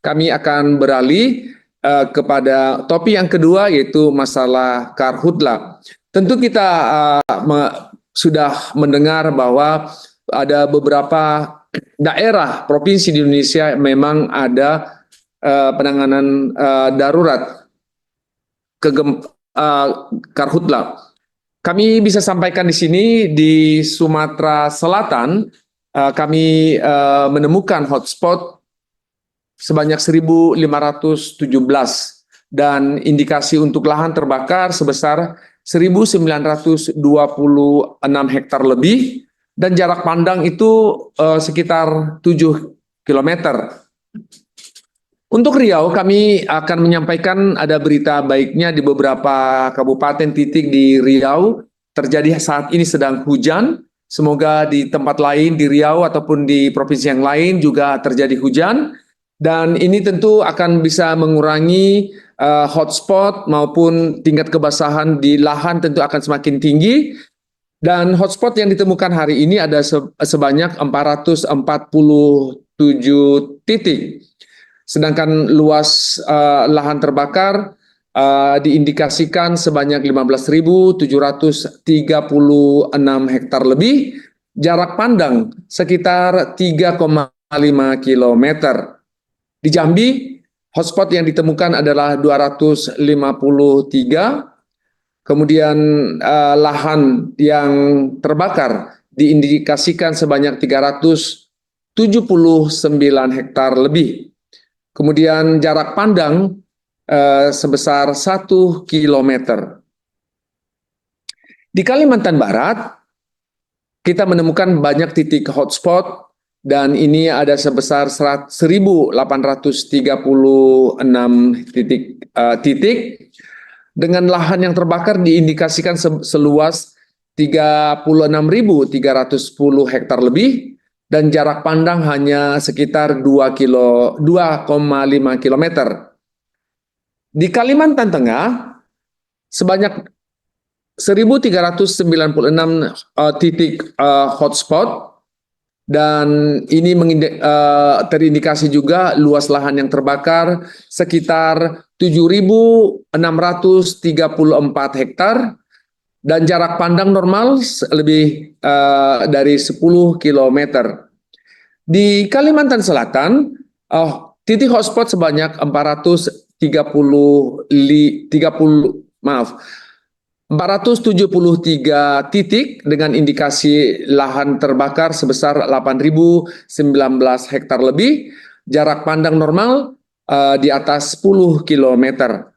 kami akan beralih kepada topik yang kedua, yaitu masalah karhutla. Tentu kita sudah mendengar bahwa ada beberapa daerah provinsi di Indonesia memang ada penanganan darurat karhutla. Kami bisa sampaikan di sini di Sumatera Selatan, kami menemukan hotspot sebanyak 1.517 dan indikasi untuk lahan terbakar sebesar 1.926 hektar lebih, dan jarak pandang itu sekitar 7 kilometer. Untuk Riau, kami akan menyampaikan ada berita baiknya di beberapa kabupaten titik di Riau. Terjadi saat ini sedang hujan. Semoga di tempat lain di Riau ataupun di provinsi yang lain juga terjadi hujan. Dan ini tentu akan bisa mengurangi hotspot maupun tingkat kebasahan di lahan tentu akan semakin tinggi. Dan hotspot yang ditemukan hari ini ada sebanyak 447 titik. Sedangkan luas lahan terbakar diindikasikan sebanyak 15.736 hektar lebih, jarak pandang sekitar 3,5 kilometer. Di Jambi, hotspot yang ditemukan adalah 253, kemudian lahan yang terbakar diindikasikan sebanyak 379 hektar lebih. Kemudian jarak pandang sebesar 1 kilometer. Di Kalimantan Barat, kita menemukan banyak titik hotspot, dan ini ada sebesar 1.836 titik, dengan lahan yang terbakar diindikasikan seluas 36.310 hektar lebih, dan jarak pandang hanya sekitar 2,5 kilometer. Di Kalimantan Tengah, sebanyak 1.396 titik hotspot, dan ini terindikasi juga luas lahan yang terbakar sekitar 7.634 hektar, dan jarak pandang normal lebih dari 10 kilometer. Di Kalimantan Selatan, titik hotspot sebanyak 473 titik dengan indikasi lahan terbakar sebesar 8.019 hektar lebih, jarak pandang normal di atas 10 kilometer.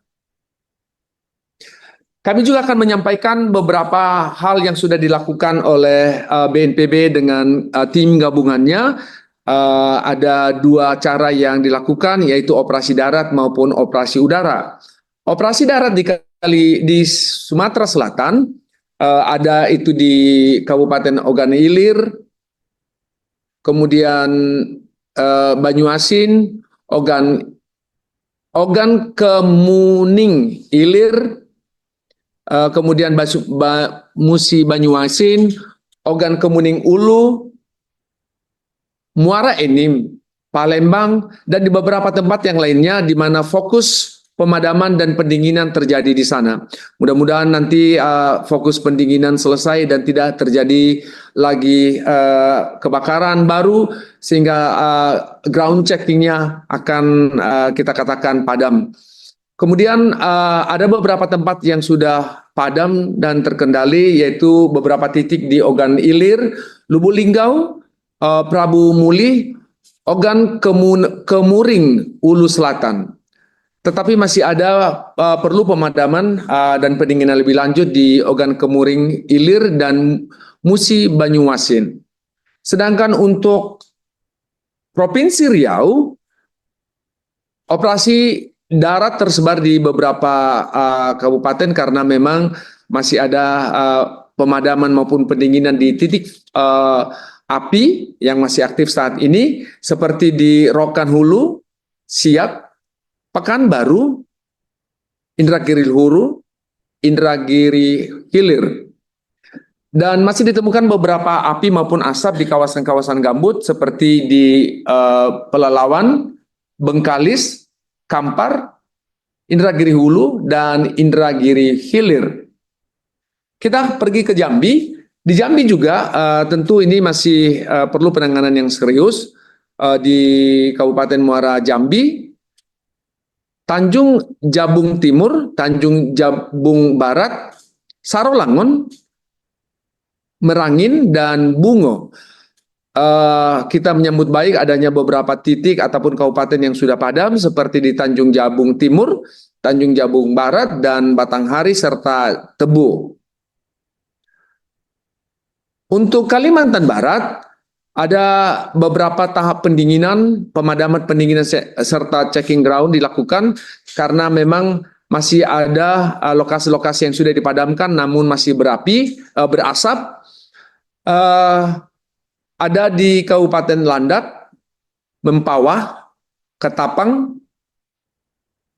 Kami juga akan menyampaikan beberapa hal yang sudah dilakukan oleh BNPB dengan tim gabungannya. Ada dua cara yang dilakukan, yaitu operasi darat maupun operasi udara. Operasi darat di Sumatera Selatan, ada itu di Kabupaten Ogan Ilir, kemudian Banyuasin, Ogan Kemuning Ilir, kemudian Musi Banyuasin, Ogan Kemuning Ulu, Muara Enim, Palembang, dan di beberapa tempat yang lainnya di mana fokus pemadaman dan pendinginan terjadi di sana. Mudah-mudahan nanti fokus pendinginan selesai dan tidak terjadi lagi kebakaran baru, sehingga ground checkingnya akan kita katakan padam. Kemudian ada beberapa tempat yang sudah padam dan terkendali, yaitu beberapa titik di Ogan Ilir, Lubuk Linggau, Prabu Muli, Ogan Kemuring, Ulu Selatan. Tetapi masih ada perlu pemadaman dan pendinginan lebih lanjut di Ogan Kemuring Ilir dan Musi Banyuasin. Sedangkan untuk Provinsi Riau, operasi darat tersebar di beberapa kabupaten karena memang masih ada pemadaman maupun pendinginan di titik api yang masih aktif saat ini, seperti di Rokan Hulu, Siak, Pekanbaru, Indragiri Hulu, Indragiri Hilir. Dan masih ditemukan beberapa api maupun asap di kawasan-kawasan gambut seperti di Pelalawan, Bengkalis, Kampar, Indragiri Hulu, dan Indragiri Hilir. Kita pergi ke Jambi. Di Jambi juga tentu ini masih perlu penanganan yang serius di Kabupaten Muara Jambi, Tanjung Jabung Timur, Tanjung Jabung Barat, Sarolangun, Merangin, dan Bungo. Kita menyambut baik adanya beberapa titik ataupun kabupaten yang sudah padam seperti di Tanjung Jabung Timur, Tanjung Jabung Barat, dan Batanghari serta Tebu. Untuk Kalimantan Barat ada beberapa tahap pendinginan, pemadaman pendinginan serta checking ground dilakukan karena memang masih ada lokasi-lokasi yang sudah dipadamkan namun masih berasap. Ada di Kabupaten Landak, Mempawah, Ketapang,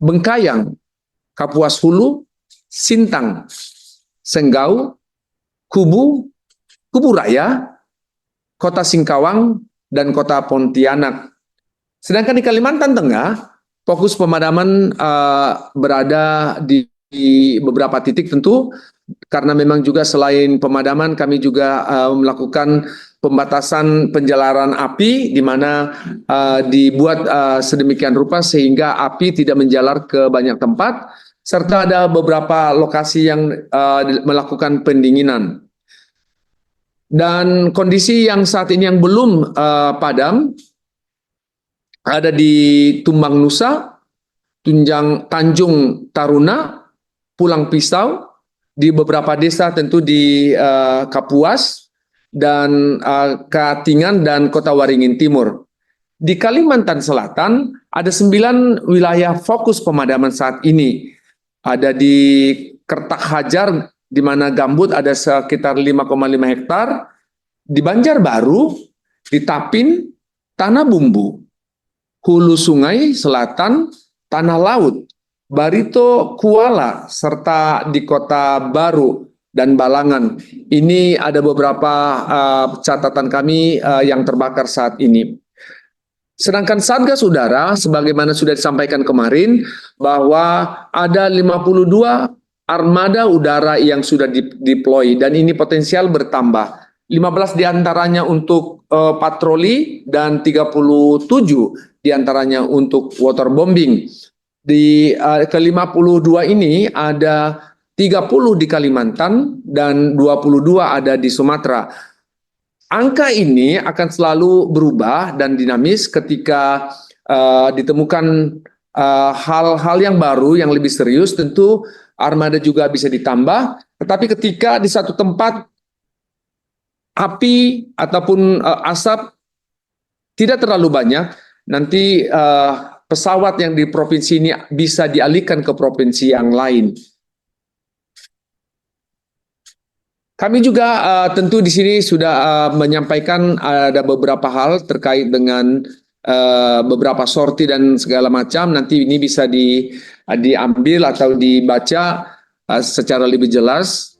Bengkayang, Kapuas Hulu, Sintang, Senggau, Kubu, Kubu Raya, Kota Singkawang, dan Kota Pontianak. Sedangkan di Kalimantan Tengah, fokus pemadaman berada di beberapa titik tentu, karena memang juga selain pemadaman kami juga melakukan pembatasan penjalaran api di mana dibuat sedemikian rupa sehingga api tidak menjalar ke banyak tempat, serta ada beberapa lokasi yang melakukan pendinginan. Dan kondisi yang saat ini yang belum padam ada di Tumbang Nusa, Tanjung Taruna, Pulang Pisau, di beberapa desa tentu di Kapuas, dan Katingan, dan Kota Waringin Timur. Di Kalimantan Selatan ada 9 wilayah fokus pemadaman saat ini. Ada di Kertak Hajar, di mana gambut ada sekitar 5,5 hektar, di Banjarbaru, di Tapin, Tanah Bumbu, Hulu Sungai Selatan, Tanah Laut, Barito, Kuala, serta di Kota Baru dan Balangan. Ini ada beberapa catatan kami yang terbakar saat ini. Sedangkan Satgas Udara, sebagaimana sudah disampaikan kemarin, bahwa ada 52 armada udara yang sudah deploy dan ini potensial bertambah. 15 diantaranya untuk patroli dan 37 diantaranya untuk waterbombing. Di ke-52 ini ada 30 di Kalimantan dan 22 ada di Sumatera. Angka ini akan selalu berubah dan dinamis ketika ditemukan hal-hal yang baru yang lebih serius, tentu armada juga bisa ditambah. Tetapi ketika di satu tempat api ataupun asap tidak terlalu banyak, nanti pesawat yang di provinsi ini bisa dialihkan ke provinsi yang lain. Kami juga tentu di sini sudah menyampaikan ada beberapa hal terkait dengan beberapa sorti dan segala macam. Nanti ini bisa diambil atau dibaca secara lebih jelas.